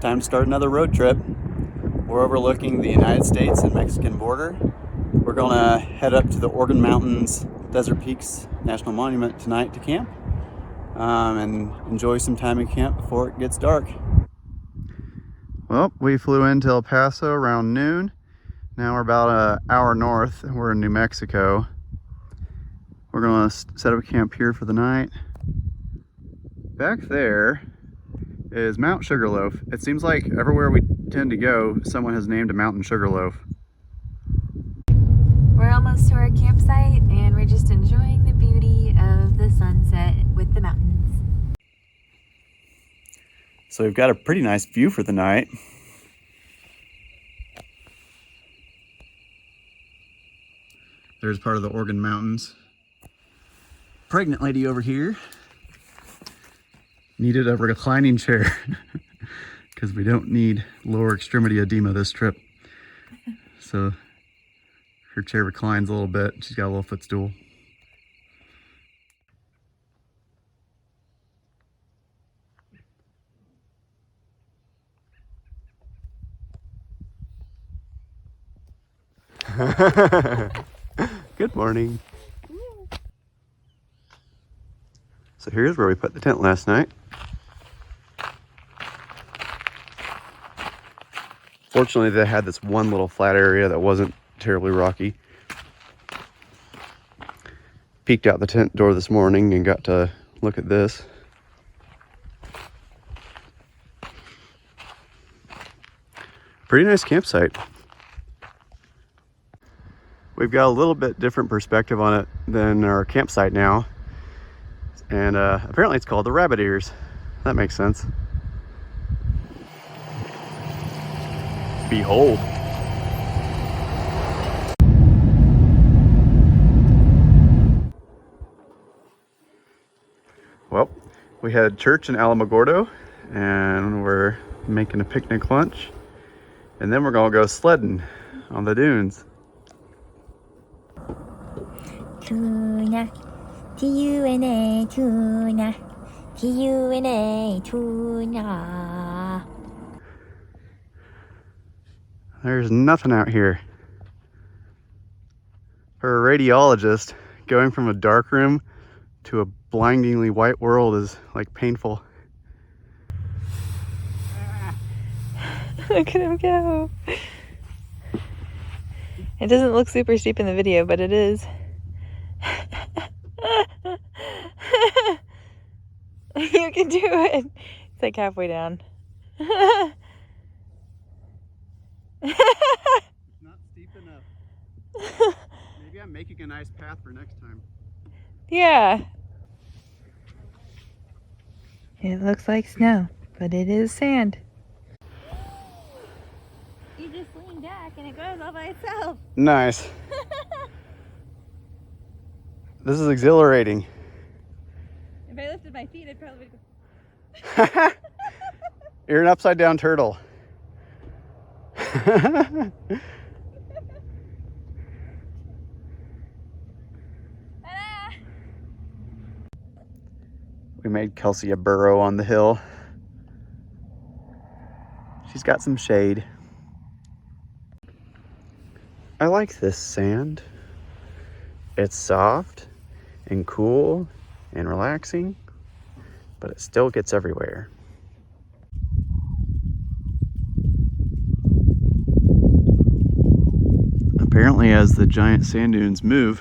Time to start another road trip. We're overlooking the United States and Mexican border. We're gonna head up to the Organ Mountains Desert Peaks National Monument tonight to camp and enjoy some time in camp before it gets dark. Well, we flew into El Paso around noon. Now we're about an hour north. We're in New Mexico. We're gonna set up camp here for the night. Back there is Mount Sugarloaf. It seems like everywhere we tend to go, someone has named a mountain Sugarloaf. We're almost to our campsite and we're just enjoying the beauty of the sunset with the mountains. So we've got a pretty nice view for the night. There's part of the Organ Mountains. Pregnant lady over here needed a reclining chair because we don't need lower extremity edema this trip. So her chair reclines a little bit. She's got a little footstool. Good morning. So here's where we put the tent last night. Fortunately, they had this one little flat area that wasn't terribly rocky. Peeked out the tent door this morning and got to look at this. Pretty nice campsite. We've got a little bit different perspective on it than our campsite now. And apparently it's called the Rabbit Ears. That makes sense. Behold. Well, we had church in Alamogordo and we're making a picnic lunch. And then we're gonna go sledding on the dunes. Tuna, T-U-N-A, tuna, T-U-N-A, tuna. There's nothing out here. For a radiologist, going from a dark room to a blindingly white world is like painful. Look at him go. It doesn't look super steep in the video, but it is. You can do it. It's like halfway down. It's not steep enough. Maybe I'm making a nice path for next time. Yeah. It looks like snow, but it is sand. You just lean back and it goes all by itself. Nice. This is exhilarating. If I lifted my feet, I'd probably go. You're an upside down turtle. We made Kelsey a burrow on the hill. She's got some shade. I like this sand. It's soft and cool and relaxing, but it still gets everywhere. Apparently, as the giant sand dunes move,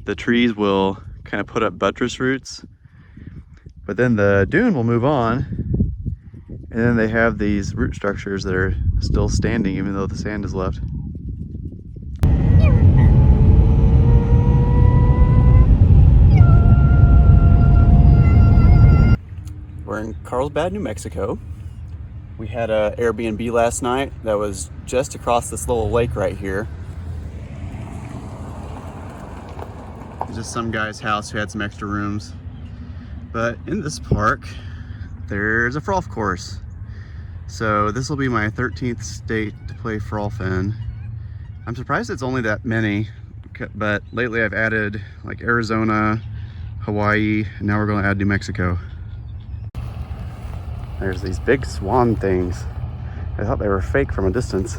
the trees will kind of put up buttress roots, but then the dune will move on, and then they have these root structures that are still standing even though the sand is left. We're in Carlsbad, New Mexico. We had an Airbnb last night that was just across this little lake right here. Just some guy's house who had some extra rooms. But in this park, there's a frolf course. So this will be my 13th state to play frolf in. I'm surprised it's only that many, but lately I've added like Arizona, Hawaii, and now we're going to add New Mexico. There's these big swan things. I thought they were fake from a distance.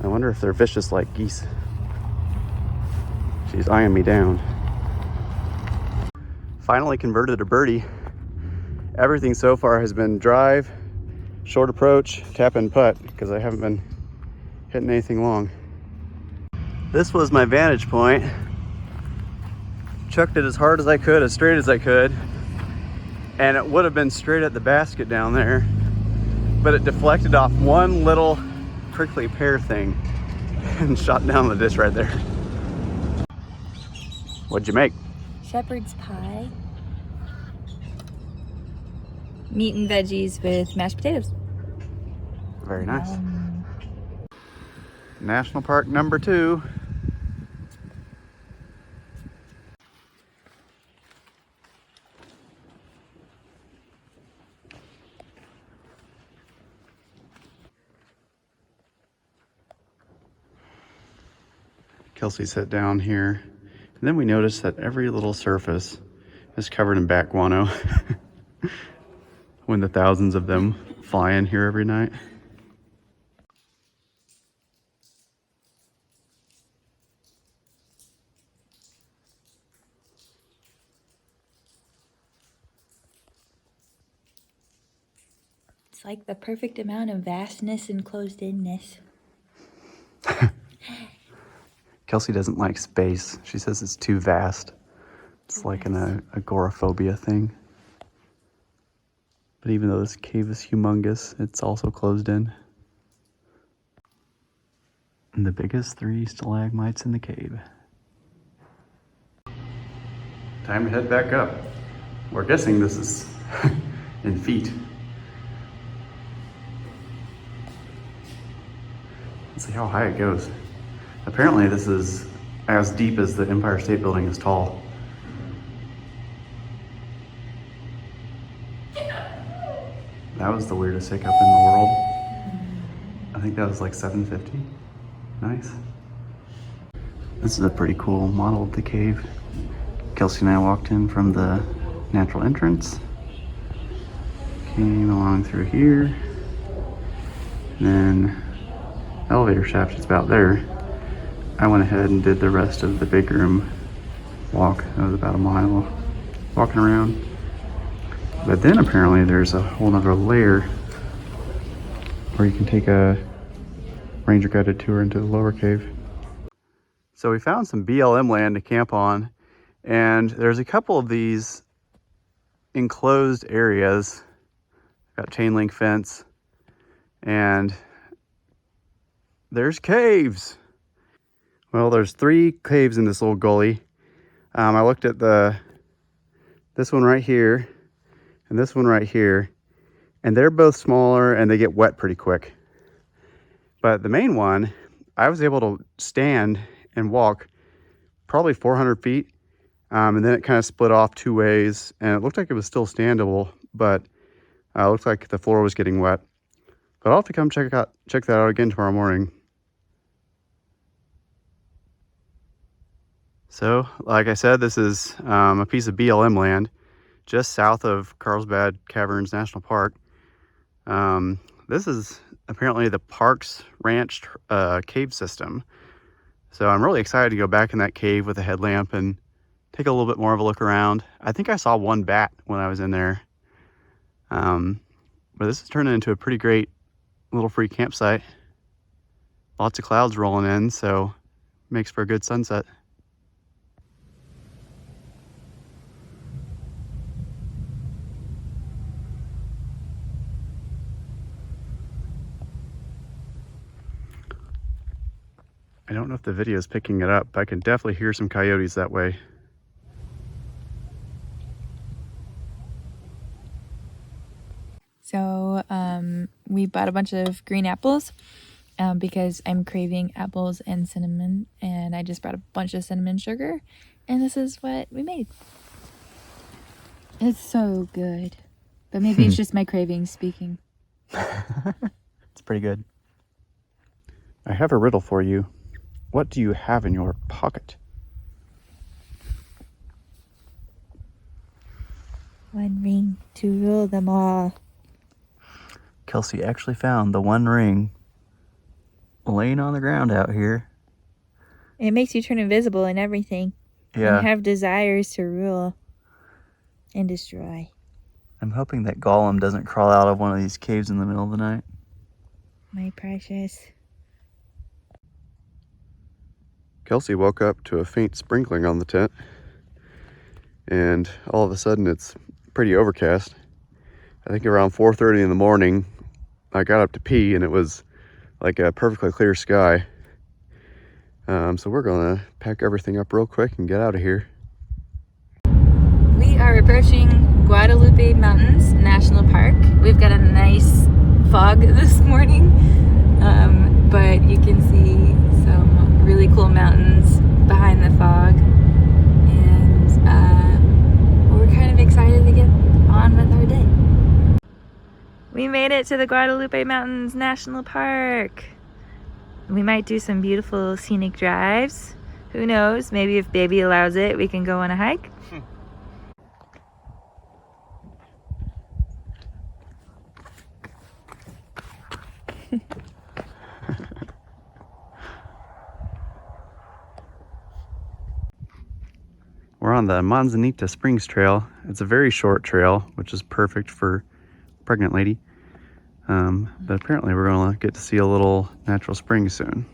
I wonder if they're vicious like geese. She's eyeing me down. Finally converted a birdie. Everything so far has been drive, short approach, tap and putt, because I haven't been hitting anything long. This was my vantage point. Chucked it as hard as I could, as straight as I could, and it would have been straight at the basket down there, but it deflected off one little prickly pear thing and shot down the ditch right there. What'd you make? Shepherd's pie. Meat and veggies with mashed potatoes. Very nice. National Park number 2. Kelsey sat down here, and then we noticed that every little surface is covered in bat guano when the thousands of them fly in here every night. It's like the perfect amount of vastness and closed-inness. Kelsey doesn't like space. She says it's too vast. It's like an agoraphobia thing. But even though this cave is humongous, it's also closed in. And the biggest 3 stalagmites in the cave. Time to head back up. We're guessing this is in feet. Let's see how high it goes. Apparently this is as deep as the Empire State Building is tall. That was the weirdest hiccup in the world. I think that was like 750. Nice. This is a pretty cool model of the cave. Kelsey and I walked in from the natural entrance. Came along through here. And then elevator shaft is about there. I went ahead and did the rest of the big room walk. That was about a mile walking around. But then apparently there's a whole nother layer where you can take a ranger guided tour into the lower cave. So we found some BLM land to camp on, and there's a couple of these enclosed areas. Got chain link fence, and there's caves. Well, there's 3 caves in this little gully. I looked at this one right here and this one right here, and they're both smaller and they get wet pretty quick. But the main one, I was able to stand and walk probably 400 feet, and then it kind of split off 2 ways, and it looked like it was still standable, but it looked like the floor was getting wet. But I'll have to come check that out again tomorrow morning. So, like I said, this is a piece of BLM land just south of Carlsbad Caverns National Park. This is apparently the Parks Ranch cave system. So I'm really excited to go back in that cave with a headlamp and take a little bit more of a look around. I think I saw 1 bat when I was in there. But this is turning into a pretty great little free campsite. Lots of clouds rolling in, so makes for a good sunset. I don't know if the video is picking it up, but I can definitely hear some coyotes that way. So we bought a bunch of green apples because I'm craving apples and cinnamon, and I just brought a bunch of cinnamon sugar, and this is what we made. It's so good, but maybe it's just my cravings speaking. It's pretty good. I have a riddle for you. What do you have in your pocket? One ring to rule them all. Kelsey actually found the one ring laying on the ground out here. It makes you turn invisible and everything. Yeah. And have desires to rule and destroy. I'm hoping that Gollum doesn't crawl out of one of these caves in the middle of the night. My precious. Kelsey woke up to a faint sprinkling on the tent, and all of a sudden it's pretty overcast. I think around 4:30 in the morning, I got up to pee, and it was like a perfectly clear sky. So we're gonna pack everything up real quick and get out of here. We are approaching Guadalupe Mountains National Park. We've got a nice fog this morning, but you can see some really cool mountains behind the fog, and we're kind of excited to get on with our day. We made it to the Guadalupe Mountains National Park. We might do some beautiful scenic drives. Who knows? Maybe if baby allows it, we can go on a hike. We're on the Manzanita Springs Trail. It's a very short trail, which is perfect for a pregnant lady. But apparently we're going to get to see a little natural spring soon.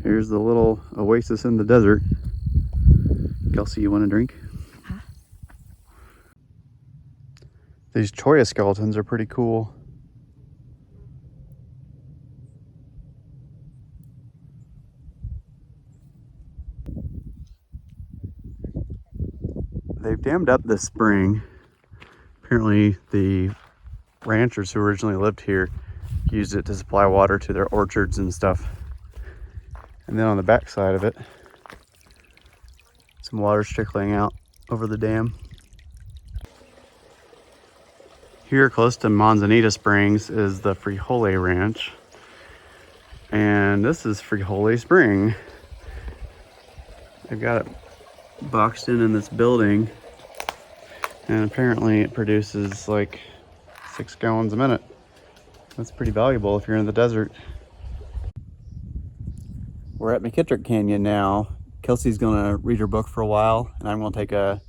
Here's the little oasis in the desert. Kelsey, you want a drink? Huh? These cholla skeletons are pretty cool. They've dammed up this spring. Apparently the ranchers who originally lived here used it to supply water to their orchards and stuff. And then on the back side of it, some water's trickling out over the dam. Here close to Manzanita Springs is the Frijole Ranch. And this is Frijole Spring. They've got it boxed in this building, and apparently it produces like 6 gallons a minute. That's pretty valuable if you're in the desert. We're at McKittrick Canyon now. Kelsey's gonna read her book for a while, and I'm gonna take a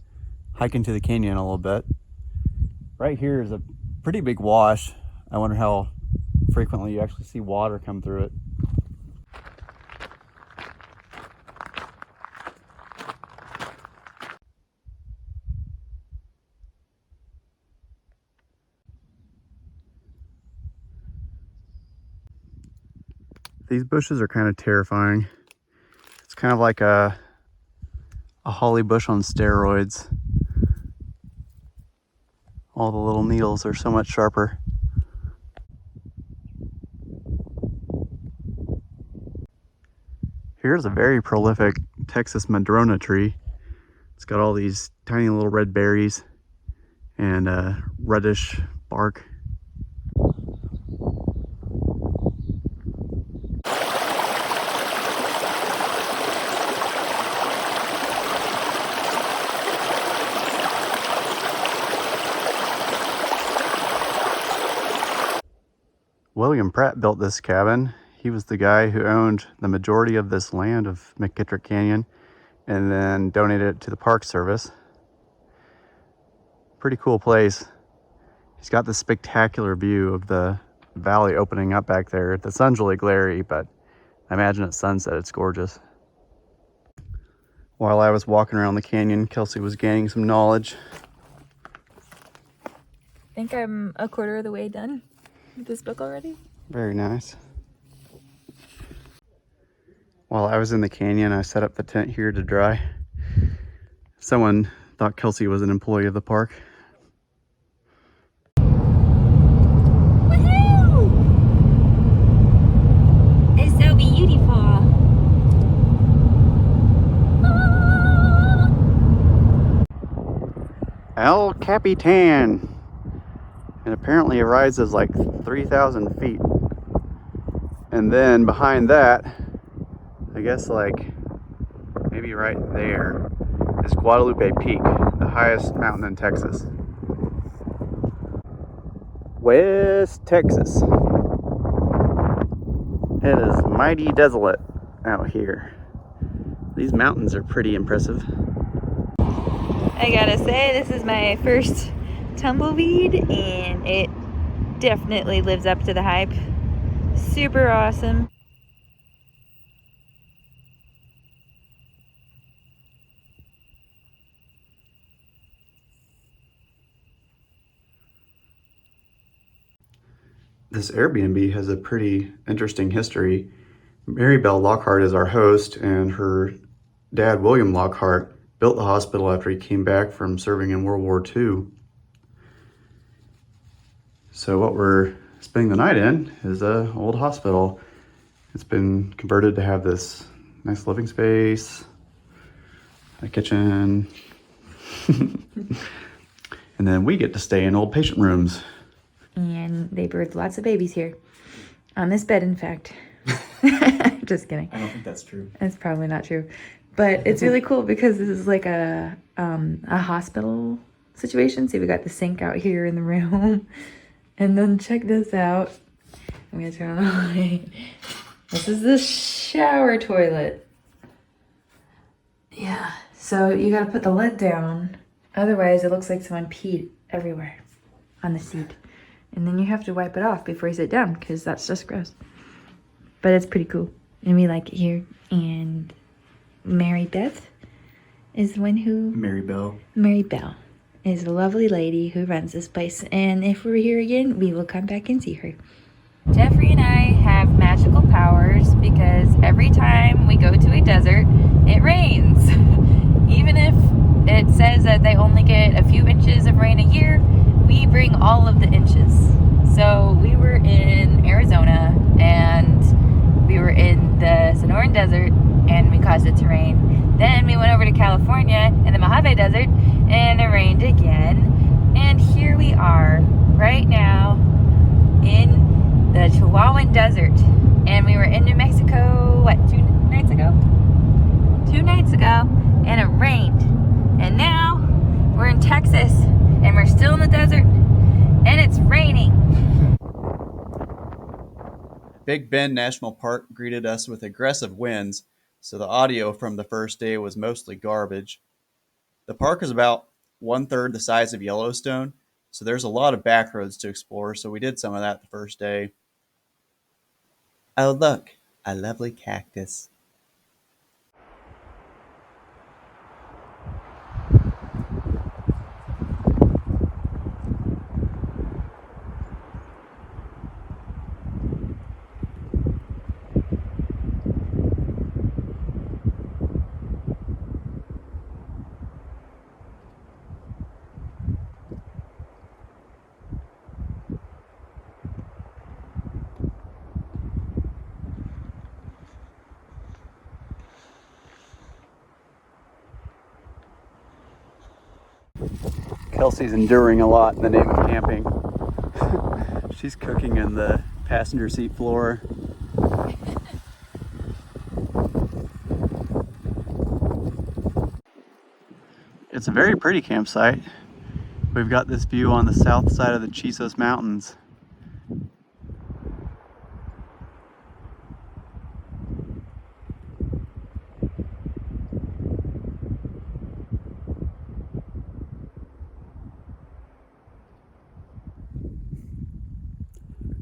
hike into the canyon a little bit. Right here is a pretty big wash. I wonder how frequently you actually see water come through it. These bushes are kind of terrifying. It's kind of like a holly bush on steroids. All the little needles are so much sharper. Here's a very prolific Texas madrona tree. It's got all these tiny little red berries and reddish bark. William Pratt built this cabin. He was the guy who owned the majority of this land of McKittrick Canyon and then donated it to the Park Service. Pretty cool place. He's got this spectacular view of the valley opening up back there. The sun's really glary, but I imagine at sunset it's gorgeous. While I was walking around the canyon, Kelsey was gaining some knowledge. I think I'm a quarter of the way done with this book already. Very nice. While I was in the canyon, I set up the tent here to dry. Someone thought Kelsey was an employee of the park. Woohoo! It's so beautiful. El Capitan. And apparently it rises like 3,000 feet. And then behind that, I guess like maybe right there, is Guadalupe Peak, the highest mountain in Texas. West Texas. It is mighty desolate out here. These mountains are pretty impressive. I gotta say, this is my first tumbleweed, and it definitely lives up to the hype. Super awesome. This Airbnb has a pretty interesting history. Mary Bell Lockhart is our host, and her dad, William Lockhart, built the hospital after he came back from serving in World War II. So what we're spending the night in is an old hospital. It's been converted to have this nice living space, a kitchen, and then we get to stay in old patient rooms. And they birthed lots of babies here. On this bed, in fact. Just kidding. I don't think that's true. That's probably not true. But it's really cool because this is like a hospital situation. See, we got the sink out here in the room. And then check this out. I'm going to turn on the light. This is the shower toilet. Yeah. So you got to put the lid down. Otherwise, it looks like someone peed everywhere on the seat. And then you have to wipe it off before you sit down because that's just gross. But it's pretty cool. And we like it here. And Mary Beth is the one who... Mary Bell is a lovely lady who runs this place. And if we're here again, we will come back and see her. Jeffrey and I have magical powers because every time we go to a desert, it rains. Even if it says that they only get a few inches of rain a year, we bring all of the inches. So we were in Arizona and we were in the Sonoran Desert and we caused it to rain. Then we went over to California in the Mojave Desert and it rained again. And here we are right now in the Chihuahuan Desert. And we were in New Mexico, what, 2 nights ago? 2 nights ago, and it rained. And now we're in Texas and we're still in the desert and it's raining. Big Bend National Park greeted us with aggressive winds, so the audio from the first day was mostly garbage. The park is about 1/3 the size of Yellowstone, so there's a lot of back roads to explore, so we did some of that the first day. Oh look, a lovely cactus. Kelsey's enduring a lot in the name of camping. She's cooking in the passenger seat floor. It's a very pretty campsite. We've got this view on the south side of the Chisos Mountains.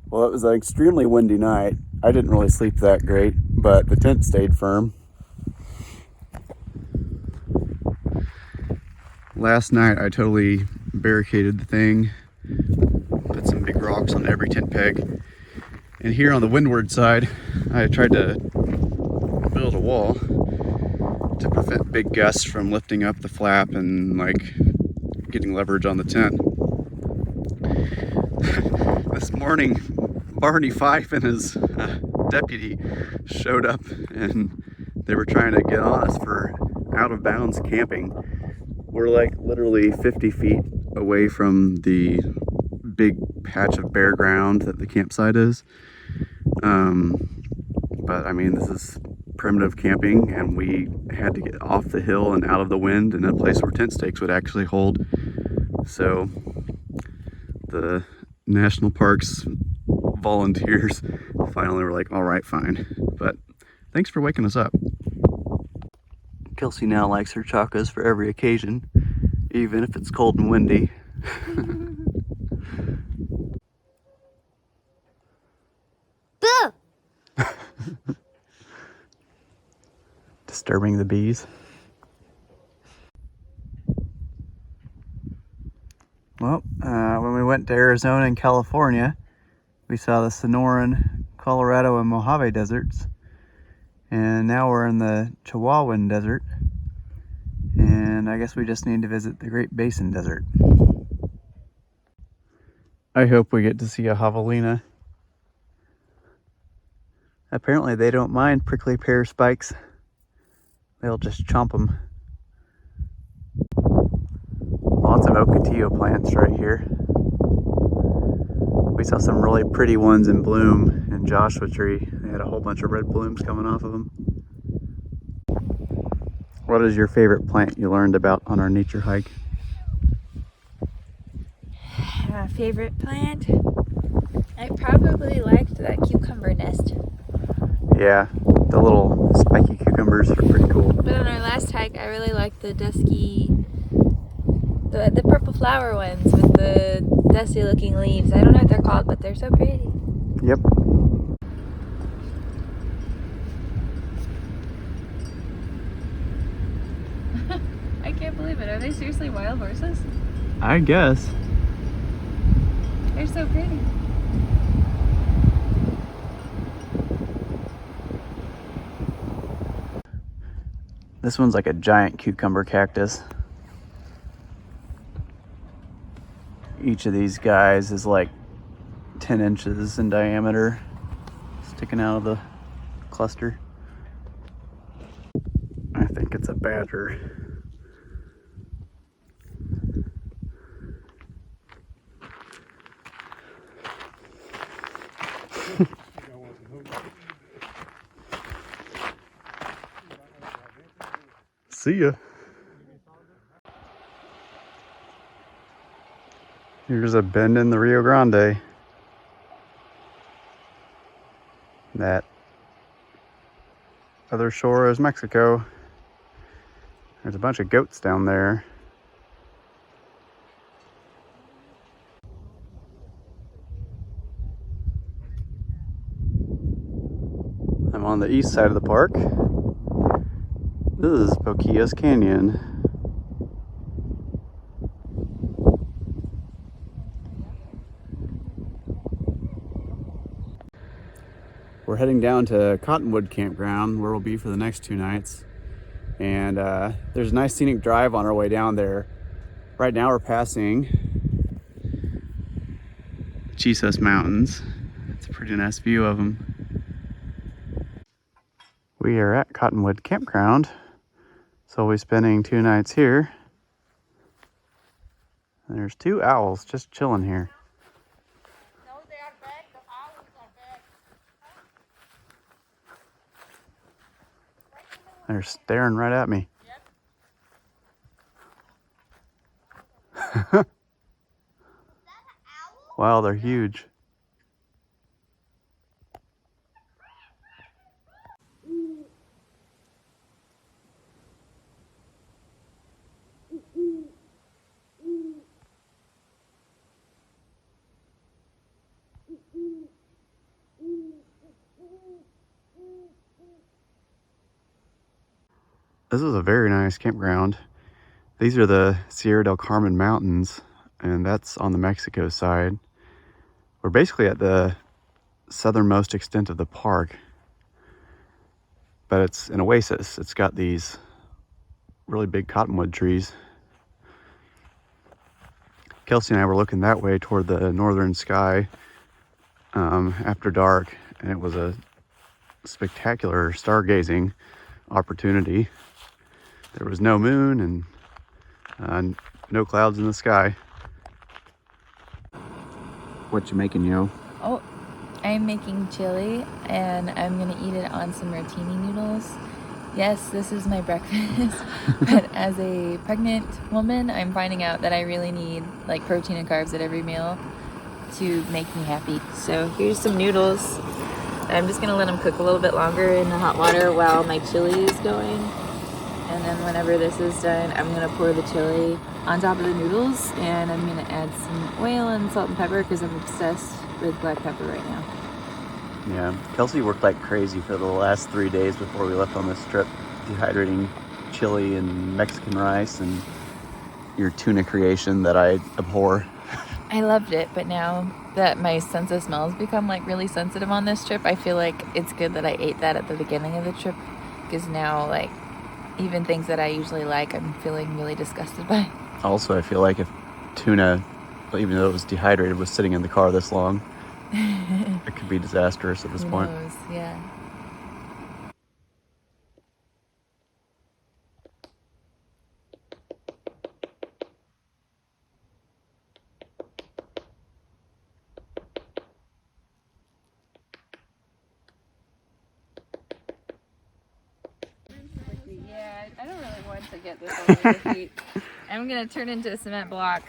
Well, it was an extremely windy night. I didn't really sleep that great, but the tent stayed firm. Last night I totally barricaded the thing, put some big rocks on every tent peg. And here on the windward side, I tried to build a wall to prevent big gusts from lifting up the flap and like getting leverage on the tent. This morning, Barney Fife and his deputy showed up and they were trying to get on us for out of bounds camping. We're like literally 50 feet away from the big patch of bare ground that the campsite is. But I mean, this is primitive camping and we had to get off the hill and out of the wind in a place where tent stakes would actually hold. So the national parks volunteers finally were like, all right, fine. But thanks for waking us up. Kelsey now likes her chacos for every occasion, even if it's cold and windy. Disturbing the bees. Well, when we went to Arizona and California, we saw the Sonoran, Colorado, and Mojave deserts. And now we're in the Chihuahuan Desert. And I guess we just need to visit the Great Basin Desert. I hope we get to see a javelina. Apparently they don't mind prickly pear spikes. They'll just chomp them. Lots of ocotillo plants right here. We saw some really pretty ones in bloom in Joshua Tree. They had a whole bunch of red blooms coming off of them. What is your favorite plant you learned about on our nature hike? Favorite plant? I probably liked that cucumber nest. Yeah, the little spiky cucumbers are pretty cool. But on our last hike, I really liked the dusky, the purple flower ones with the dusty looking leaves. I don't know what they're called, but they're so pretty. Yep. I can't believe it. Are they seriously wild horses? I guess. They're so pretty. This one's like a giant cucumber cactus. Each of these guys is like 10 inches in diameter, sticking out of the cluster. I think it's a badger. See ya. Here's a bend in the Rio Grande. That other shore is Mexico. There's a bunch of goats down there. I'm on the east side of the park. This is Boquillas Canyon. We're heading down to Cottonwood Campground, where we'll be for the next 2 nights. And there's a nice scenic drive on our way down there. Right now we're passing Chisos Mountains. It's a pretty nice view of them. We are at Cottonwood Campground, so we'll be spending 2 nights here. And there's 2 owls just chilling here. No, they are back. The owls are back. They're staring right at me. Yep. Wow, they're huge. This is a very nice campground. These are the Sierra del Carmen Mountains, and that's on the Mexico side. We're basically at the southernmost extent of the park, but it's an oasis. It's got these really big cottonwood trees. Kelsey and I were looking that way toward the northern sky after dark, and it was a spectacular stargazing opportunity. There was no moon and no clouds in the sky. What you making, yo? Oh, I'm making chili and I'm gonna eat it on some rotini noodles. Yes, this is my breakfast, but as a pregnant woman, I'm finding out that I really need like protein and carbs at every meal. to make me happy. So here's some noodles. I'm just gonna let them cook a little bit longer in the hot water while my chili is going. And then whenever this is done, I'm gonna pour the chili on top of the noodles, and I'm gonna add some oil and salt and pepper because I'm obsessed with black pepper right now. Yeah, Kelsey worked like crazy for the last 3 days before we left on this trip, dehydrating chili and Mexican rice and your tuna creation that I abhor. I loved it, but now that my sense of smell has become like really sensitive on this trip, I feel like it's good that I ate that at the beginning of the trip, because now like even things that I usually like, I'm feeling really disgusted by. Also, I feel like if tuna, even though it was dehydrated, was sitting in the car this long, it could be disastrous at this point. Who knows? Yeah. Yeah, I don't really want to get this all over the feet. I'm gonna turn into a cement block.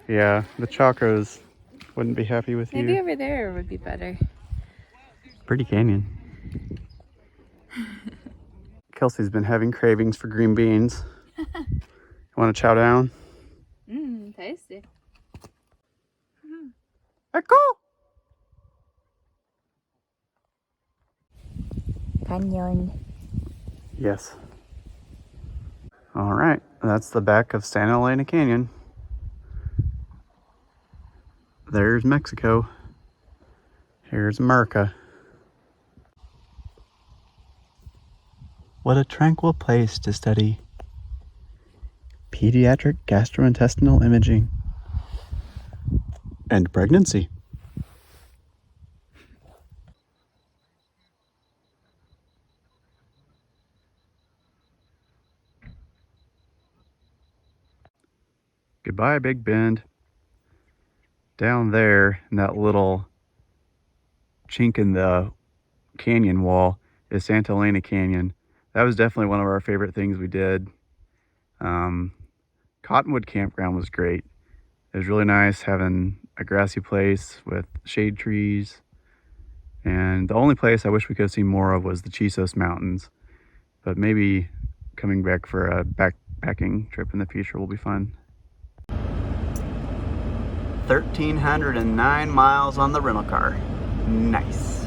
Yeah, the Chacos wouldn't be happy with Maybe you. over there would be better. Pretty canyon. Kelsey's been having cravings for green beans. Want to chow down? Tasty. Echo! Canyon. Yes. All right, that's the back of Santa Elena Canyon. There's Mexico. Here's America. What a tranquil place to study pediatric gastrointestinal imaging and pregnancy. Goodbye, Big Bend. Down there in that little chink in the canyon wall is Santa Elena Canyon. That was definitely one of our favorite things we did. Cottonwood Campground was great. It was really nice having a grassy place with shade trees. And the only place I wish we could have seen more of was the Chisos Mountains. But maybe coming back for a backpacking trip in the future will be fun. 1,309 miles on the rental car. Nice.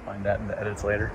Find that in the edits later.